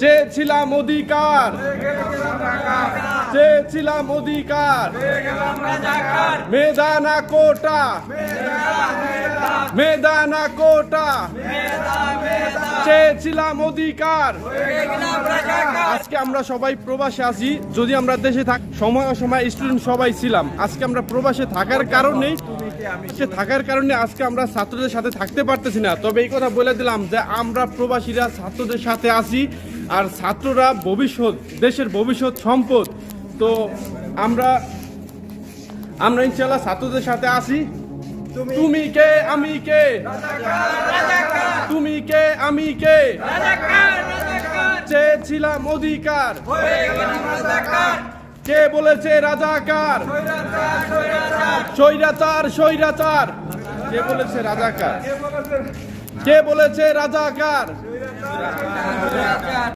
চেয়েছিলাম অধিকার, চেয়েছিলাম অধিকার, মেধা না কোটা, মেধা না কোটা, চেয়েছিলাম অধিকার। আজকে আমরা সবাই প্রবাসে আছি, যদি আমরা দেশে সময় স্টুডেন্ট সবাই ছিলাম, আজকে আমরা প্রবাসে থাকার কারণে আজকে আমরা ছাত্রদের সাথে থাকতে পারতেছি না। তবে এই কথা বলে দিলাম যে আমরা প্রবাসীরা ছাত্রদের সাথে আছি, আর ছাত্ররা ভবিষ্যৎ, দেশের ভবিষ্যৎ সম্পদ। তো আমরা ইনশাআল্লাহ ছাত্রদের সাথে আছি। তুমি কে আমি কে, তুমি কে আমি কে, চেয়েছিলাম অধিকার, কে বলেছে রাজাকার, স্বৈরাচার স্বৈরাচার, কে বলেছে রাজাকার, কে বলেছে রাজাকার।